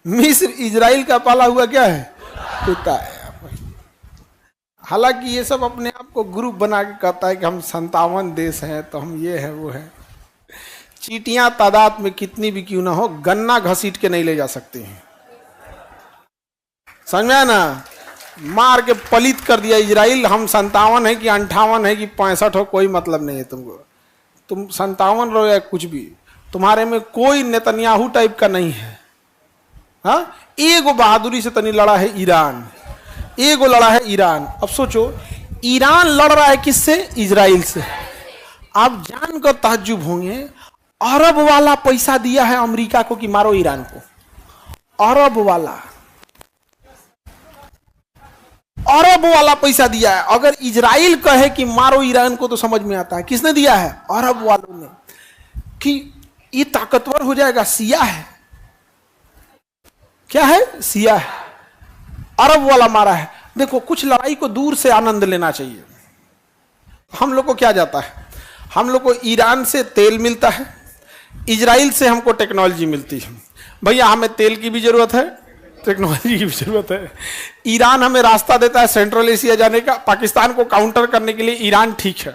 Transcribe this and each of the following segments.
मिस्र इजराइल का पाला हुआ क्या है? कुत्ता है। हालांकि ये सब अपने आप को ग्रुप बना के कहता है कि हम 57 देश हैं तो हम ये है वो है। चींटियां तादाद में कितनी भी क्यों ना हो, गन्ना घसीट के नहीं ले जा सकती हैं। समझ में आया ना? मार के पलित कर दिया इजराइल। हम 57 है कि 58 है कि 65 हो, कोई मतलब नहीं है तुमको। तुम 57 रहो या कुछ भी, तुम्हारे में कोई नेतन्याहू टाइप का नहीं है। हाँ, एगो बहादुरी से तनी लड़ा है ईरान, एगो लड़ा है ईरान। अब सोचो, ईरान लड़ रहा है किससे? इजराइल से। आप जानकर ताज्जुब होंगे, अरब वाला पैसा दिया है अमेरिका को कि मारो ईरान को। अरब वाला पैसा दिया है। अगर इजराइल कहे कि मारो ईरान को तो समझ में आता है किसने दिया है? अरब वालों ने। कि ये ताकतवर हो जाएगा, सिया है। क्या है? सिया है। अरब वाला मारा है। देखो, कुछ लड़ाई को दूर से आनंद लेना चाहिए। हम लोग को क्या जाता है? हम लोग को ईरान से तेल मिलता है, इजराइल से हमको टेक्नोलॉजी मिलती है। भैया हमें तेल की भी जरूरत है, टेक्नोलॉजी की भी जरूरत है। ईरान हमें रास्ता देता है सेंट्रल एशिया जाने का, पाकिस्तान को काउंटर करने के लिए ईरान ठीक है।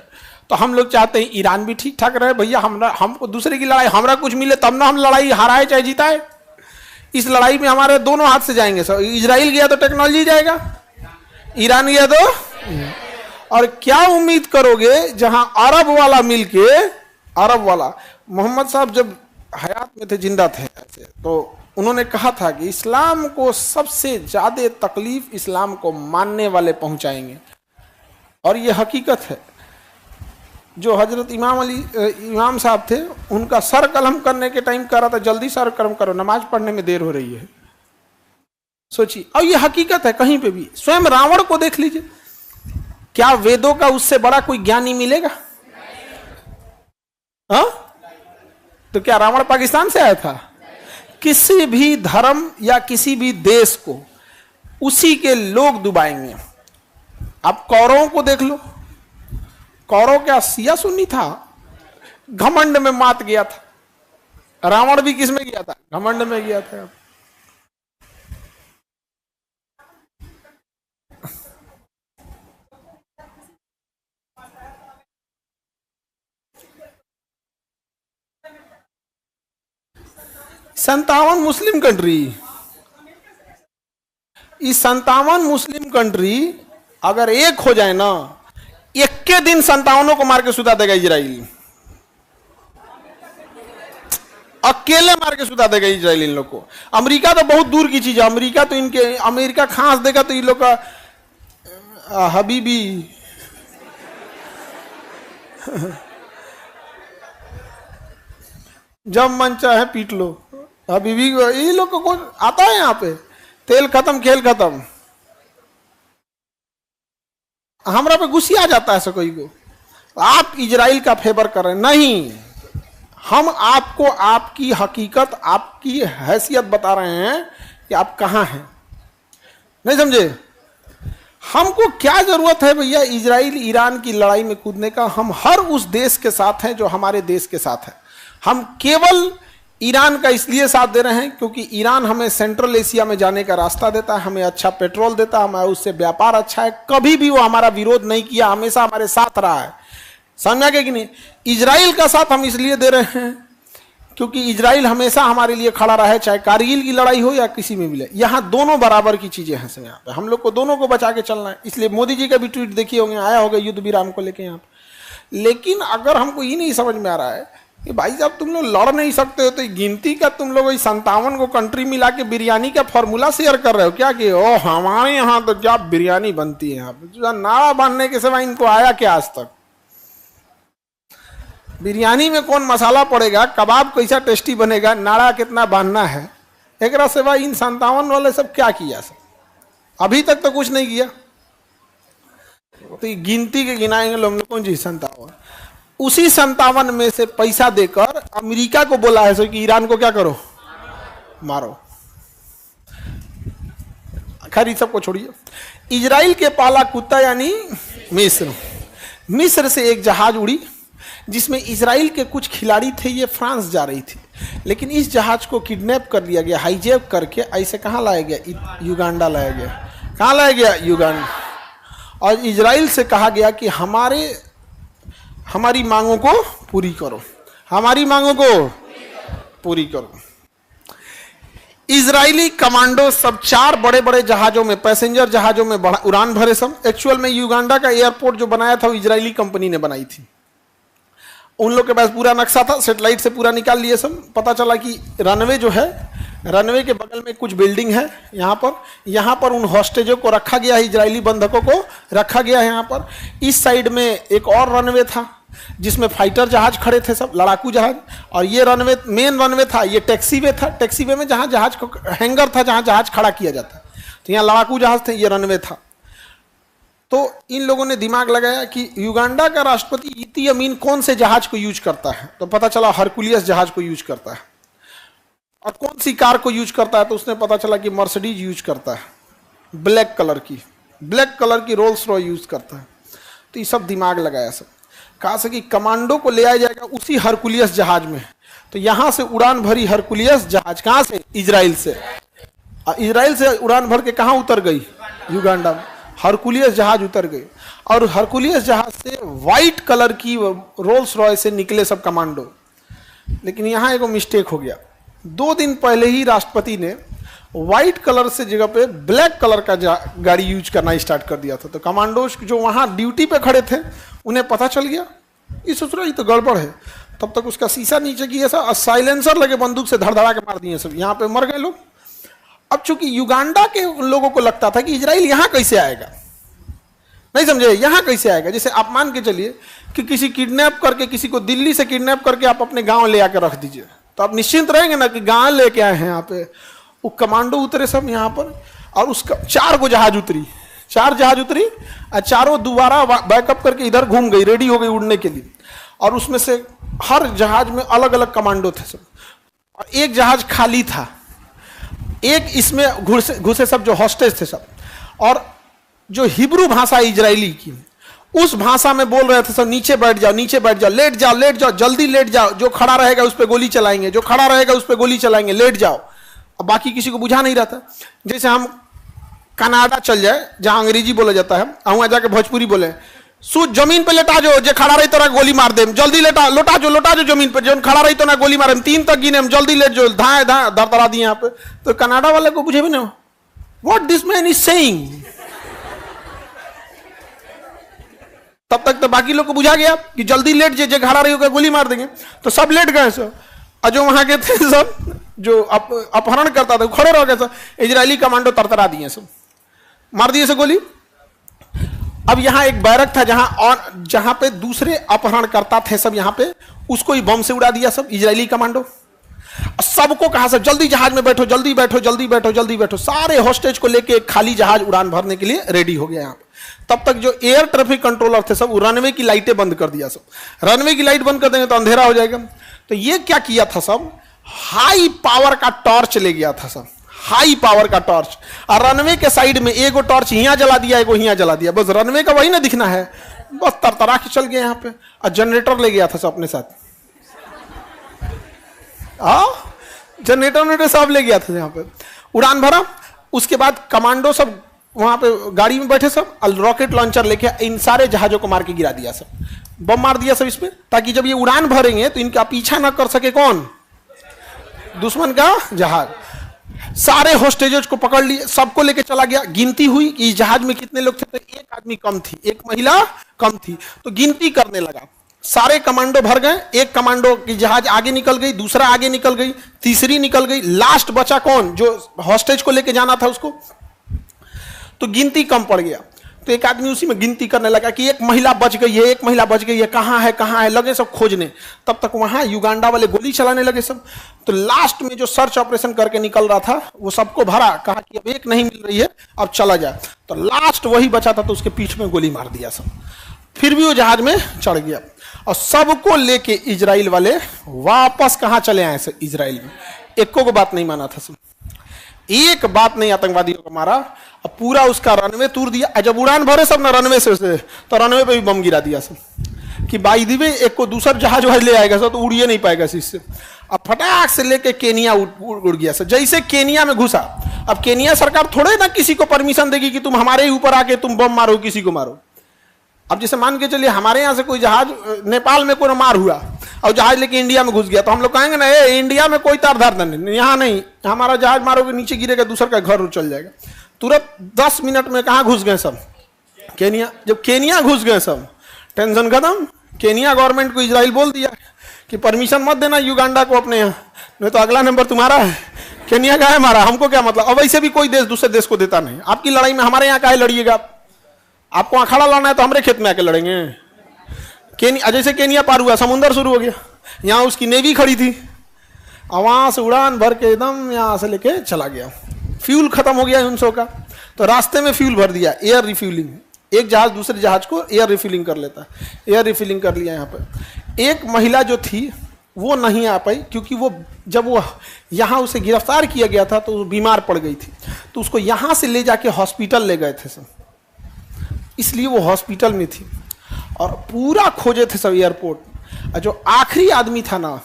तो हम लोग चाहते हैं ईरान भी ठीक ठाक रहे। भैया हमको दूसरे की लड़ाई, हमरा कुछ मिले तब ना हम लड़ाई हाराए चाहे जीताए। इस लड़ाई में हमारे दोनों हाथ से जाएंगे। सर, इजराइल गया तो टेक्नोलॉजी जाएगा, ईरान गया तो। और क्या उम्मीद करोगे, जहां अरब वाला मिलके, अरब वाला, मोहम्मद साहब जब हयात में थे, जिंदा थे ऐसे, तो उन्होंने कहा था कि इस्लाम को सबसे ज्यादा तकलीफ इस्लाम को मानने वाले पहुंचाएंगे। और ये हकीकत है। जो हजरत इमाम साहब थे, उनका सर कलम करने के टाइम कह रहा था जल्दी सर कलम करो, नमाज पढ़ने में देर हो रही है। सोचिए, और ये हकीकत है कहीं पे भी। स्वयं रावण को देख लीजिए, क्या वेदों का उससे बड़ा कोई ज्ञानी मिलेगा? हाँ, तो क्या रावण पाकिस्तान से आया था? किसी भी धर्म या किसी भी देश को उसी के लोग डुबाएंगे। आप कौरवों को देख लो, कौरव क्या सिया सुन्नी था? घमंड में मात गया था। रावण भी किस में गया था? घमंड में गया था। संतावन मुस्लिम कंट्री, इस 57 मुस्लिम कंट्री अगर एक हो जाए ना, एक के दिन 57 को मार के सुता देगा इजराइल। अकेले मार के सुता देगा इजराइल इन लोग को। अमेरिका तो बहुत दूर की चीज है। अमेरिका तो इनके, अमेरिका खांस देगा तो इन लोग का हबीबी जब मन चाहे पीट लो। हबीबी ये लोग को आता है यहाँ पे, तेल खत्म खेल खत्म। हमरा पे गुस्सा आ जाता है ऐसा कोई को, आप इजराइल का फेवर कर रहे हैं। नहीं, हम आपको आपकी हकीकत, आपकी हैसियत बता रहे हैं कि आप कहां हैं। नहीं समझे? हमको क्या जरूरत है भैया इजराइल ईरान की लड़ाई में कूदने का? हम हर उस देश के साथ हैं जो हमारे देश के साथ है। हम केवल ईरान का इसलिए साथ दे रहे हैं क्योंकि ईरान हमें सेंट्रल एशिया में जाने का रास्ता देता है, हमें अच्छा पेट्रोल देता है, हमारा उससे व्यापार अच्छा है। कभी भी वो हमारा विरोध नहीं किया, हमेशा हमारे साथ रहा है। समझा गया कि नहीं? इजराइल का साथ हम इसलिए दे रहे हैं क्योंकि इजराइल हमेशा हमारे लिए खड़ा रहा है, चाहे कारगिल की लड़ाई हो या किसी में मिले। यहाँ दोनों बराबर की चीजें हैं। यहाँ पे हम लोग को दोनों को बचा के चलना है। इसलिए मोदी जी का भी ट्वीट देखिए होंगे, आया होगा युद्ध विराम को लेके यहाँ पे। लेकिन अगर हमको ये नहीं समझ में आ रहा है कि भाई साहब तुम लोग लड़ नहीं सकते हो तो गिनती का तुम लोग 57 को कंट्री मिला के बिरयानी का फॉर्मूला शेयर कर रहे हो क्या? कि ओ हमारे यहाँ तो क्या बिरयानी बनती है। यहाँ पे नारा बांधने के सिवा इनको आया क्या आज तक? बिरयानी में कौन मसाला पड़ेगा, कबाब कैसा टेस्टी बनेगा, नारा कितना बांधना है, एक सिवा इन 57 वाले सब क्या किया? सब अभी तक तो कुछ नहीं किया। तो गिनती के गिनाएंगे लोग कौन जी 57। उसी 57 में से पैसा देकर अमेरिका को बोला है कि ईरान को क्या करो, मारो। खैर सबको छोड़िए। इजराइल के पाला कुत्ता यानी मिस्र। मिस्र से एक जहाज उड़ी जिसमें इजराइल के कुछ खिलाड़ी थे, ये फ्रांस जा रही थी, लेकिन इस जहाज को किडनैप कर लिया गया, हाईजैक करके ऐसे कहाँ लाया गया? युगांडा लाया गया। कहाँ लाया गया? युगांडा। और इजराइल से कहा गया कि हमारी मांगों को पूरी करो, हमारी मांगों को पूरी करो। इजरायली कमांडो सब 4 बड़े बड़े जहाजों में, पैसेंजर जहाजों में उड़ान भरे सब। एक्चुअल में युगांडा का एयरपोर्ट जो बनाया था वो इजरायली कंपनी ने बनाई थी। उन लोग के पास पूरा नक्शा था, सेटेलाइट से पूरा निकाल लिए सब। पता चला कि रनवे जो है, रनवे के बगल में कुछ बिल्डिंग है, यहाँ पर उन हॉस्टेजों को रखा गया है, इजरायली बंधकों को रखा गया है यहाँ पर। इस साइड में एक और रनवे था जिसमें फाइटर जहाज खड़े थे सब, लड़ाकू जहाज। और ये रनवे मेन रनवे था, ये टैक्सीवे था। टैक्सीवे में जहाँ जहाज को हैंगर था, जहाँ जहाज खड़ा किया जाता, तो यहाँ लड़ाकू जहाज थे, ये रनवे था। तो इन लोगों ने दिमाग लगाया कि युगांडा का राष्ट्रपति इदी अमीन कौन से जहाज को यूज करता है, तो पता चला हरकुलियस जहाज को यूज करता है। और कौन सी कार को यूज करता है, तो उसने पता चला कि मर्सिडीज यूज करता है, ब्लैक कलर की रोल्स रॉय यूज करता है। तो ये सब दिमाग लगाया सब, कहा से कि कमांडो को ले आया जाएगा उसी हरकुलियस जहाज में। तो यहां से उड़ान भरी हरकुलियस जहाज, कहां से? इजराइल से। इजराइल से उड़ान भर के कहां उतर गई? युगांडा में। हरकुलियस जहाज उतर गई, और हरकुलियस जहाज से व्हाइट कलर की रोल्स रॉय से निकले सब कमांडो। लेकिन यहां एक मिस्टेक हो गया। 2 दिन पहले ही राष्ट्रपति ने व्हाइट कलर से जगह पे ब्लैक कलर का गाड़ी यूज करना स्टार्ट कर दिया था। तो कमांडोज जो वहां ड्यूटी पे खड़े थे, उन्हें पता चल गया, ये सोच रहा ये तो गड़बड़ है। तब तक उसका शीशा नीचे किया सब, साइलेंसर लगे बंदूक से धड़धड़ा के मार दिए सब, यहाँ पे मर गए लोग। अब चूंकि युगांडा के लोगों को लगता था कि इजराइल यहां कैसे आएगा, नहीं समझे, यहां कैसे आएगा। जैसे आप मान के चलिए कि किसी किडनैप करके, किसी को दिल्ली से किडनैप करके आप अपने गांव ले आकर रख दीजिए, तो आप निश्चिंत रहेंगे ना कि गांव लेके आए हैं यहाँ पे। वो कमांडो उतरे सब यहाँ पर, और उसका 4 गो जहाज उतरी, 4 जहाज उतरी, और चारों दोबारा बैकअप करके इधर घूम गई, रेडी हो गई उड़ने के लिए। और उसमें से हर जहाज में अलग अलग कमांडो थे सब, और एक जहाज खाली था, एक इसमें घुसे सब जो हॉस्टेज थे सब। और जो हिब्रू भाषा इजरायली की, उस भाषा में बोल रहे थे सब, नीचे बैठ जाओ, नीचे बैठ जाओ, लेट जाओ, जल्दी लेट जाओ, जो खड़ा रहेगा उस पर गोली चलाएंगे, जो खड़ा रहेगा उस पर गोली चलाएंगे, लेट जाओ। अब बाकी किसी को बुझा नहीं रहा था। जैसे हम कनाडा चल जाए जहां अंग्रेजी बोला जाता है, वहां जाके भोजपुरी बोले, सूझ जमीन पे लेटा जो, जे खड़ा रही तो ना गोली मार दे, जल्दी लोटा जो जमीन पे, जो खड़ा रही तो ना गोली मारे, 3 तक गिने, जल्दी लेट जो, धाए धरा दिए यहाँ पे। तो कनाडा वाले को बुझे भी ना, what this man is saying. तब तक तो बाकी लोग को बुझा गया कि जल्दी लेट जे खड़ा रही होगा गोली मार देंगे। तो सब लेट गए सब, और जो वहां के थे सब, जो अपहरण करता था, खड़े रह गए सब। इजरायली कमांडो तरतरा दिए सब, मार दिए सब गोली। अब यहाँ एक बैरक था जहां पे दूसरे अपहरण करता थे सब, यहाँ पे उसको ही बम से उड़ा दिया सब इजरायली कमांडो। सबको कहा सब जल्दी जहाज में बैठो, जल्दी बैठो, जल्दी बैठो, जल्दी बैठो। सारे हॉस्टेज को लेके एक खाली जहाज उड़ान भरने के लिए रेडी हो गया यहाँ पे। तब तक जो एयर ट्रैफिक कंट्रोलर थे सब, रनवे की लाइटें बंद कर दिया सब। रनवे की लाइट बंद कर देंगे तो अंधेरा हो जाएगा। तो ये क्या किया था सब, हाई पावर का टॉर्च ले गया था सब, हाई पावर का टॉर्च। और रनवे के साइड में एगो टॉर्च यहाँ जला दिया, एगो यहाँ जला दिया, बस रनवे का वही ना दिखना है, बस तरतरा के चल गया यहाँ पे। और जनरेटर ले गया था सब अपने साथ, जनरेटर सब ले गया था यहाँ पे। उड़ान भरा, उसके बाद कमांडो सब वहां पे गाड़ी में बैठे सब, रॉकेट लॉन्चर लेके इन सारे जहाजों को मार के गिरा दिया सब, बम मार दिया सब इस पे, ताकि जब ये उड़ान भरेंगे तो इनका पीछा ना कर सके कौन, दुश्मन का जहाज। सारे होस्टेजेस को पकड़ लिए, सबको लेके चला गया। गिनती हुई कि इस जहाज में कितने लोग थे, तो एक आदमी कम थी, एक महिला कम थी। तो गिनती करने लगा, सारे कमांडो भर गए, एक कमांडो की जहाज आगे निकल गई, दूसरा आगे निकल गई, तीसरी निकल गई, लास्ट बचा कौन, जो हॉस्टेज को लेके जाना था उसको। तो गिनती कम पड़ गया, तो एक आदमी उसी में गिनती करने लगा कि एक महिला बच गई है, एक महिला बच गई है, कहाँ है, लगे सब खोजने। तब तक वहां युगांडा वाले गोली चलाने लगे सब। तो लास्ट में जो सर्च ऑपरेशन करके निकल रहा था वो सबको भरा, कहा कि अब एक नहीं मिल रही है, अब चला जाए। तो लास्ट वही बचा था, तो उसके पीठ में गोली मार दिया सब। फिर भी वो जहाज में चढ़ गया, और सबको लेके इजराइल वाले वापस कहाँ चले आए सब, इजराइल में। एको को बात नहीं माना था सब, एक बात नहीं आतंकवादियों को मारा, अब पूरा उसका रनवे तोड़ दिया। जब उड़ान भरे सब ना रनवे से, तो रनवे पे भी बम गिरा दिया सब, कि बाई दी वे एक को दूसरा जहाज वहाज ले आएगा सर तो उड़िए नहीं पाएगा इससे। अब फटाक से लेके केनिया उड़ गया सर। जैसे केनिया में घुसा, अब केनिया सरकार थोड़े ना किसी को परमिशन देगी कि तुम हमारे ही ऊपर आके तुम बम मारो, किसी को मारो। अब जैसे मान के चलिए हमारे यहाँ से कोई जहाज नेपाल में कोई मार हुआ और जहाज लेके इंडिया में घुस गया, तो हम लोग कहेंगे ना ए इंडिया में कोई तार धार नहीं, यहाँ नहीं, हमारा जहाज मारोगे नीचे गिरेगा, दूसर का घर चल जाएगा। तुरंत 10 मिनट में कहाँ घुस गए सब? केनिया। जब केनिया घुस गए सब, टेंशन खत्म। केनिया गवर्नमेंट को इजराइल बोल दिया कि परमिशन मत देना युगांडा को अपने यहाँ, नहीं तो अगला नंबर तुम्हारा है। केनिया का है हमारा, हमको क्या मतलब। अब वैसे भी कोई देश दूसरे देश को देता नहीं। आपकी लड़ाई में हमारे यहाँ काहे लड़िएगा? आपको अखाड़ा लाना है तो हमारे खेत में आके लड़ेंगे। केनिया, जैसे केनिया पार हुआ, समुंदर शुरू हो गया, यहाँ उसकी नेवी खड़ी थी, वहां से उड़ान भर के एकदम यहाँ से लेके चला गया। फ्यूल खत्म हो गया 900 का, तो रास्ते में फ्यूल भर दिया, एयर रिफ्यूलिंग। एक जहाज दूसरे जहाज को एयर रिफिलिंग कर लेता है, एयर रिफिलिंग कर लिया यहाँ पर। एक महिला जो थी वो नहीं आ पाई, क्योंकि वो जब वो यहाँ उसे गिरफ्तार किया गया था तो वो बीमार पड़ गई थी, तो उसको यहाँ से ले जाके हॉस्पिटल ले गए थे सब, इसलिए वो हॉस्पिटल में थी। और पूरा खोजे थे सब एयरपोर्ट। और जो आखिरी आदमी था ना,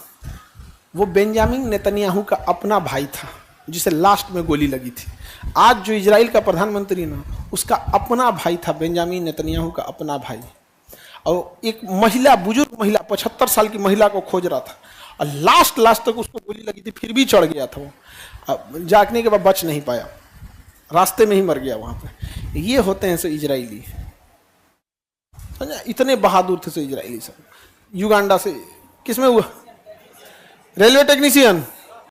वो बेंजामिन नेतन्याहू का अपना भाई था, जिसे लास्ट में गोली लगी थी। आज जो इजराइल का प्रधानमंत्री ना, उसका अपना भाई था, बेंजामिन नेतन्याहू का अपना भाई। और एक महिला, बुजुर्ग महिला, 75 साल की महिला को खोज रहा था, और लास्ट तक उसको गोली लगी थी, फिर भी चढ़ गया था वो। जागने के बाद बच नहीं पाया, रास्ते में ही मर गया वहां पे। ये होते हैं से इजरायली, इतने बहादुर थे से इजरायली सब। युगांडा से किसमें हुआ? Railway technician.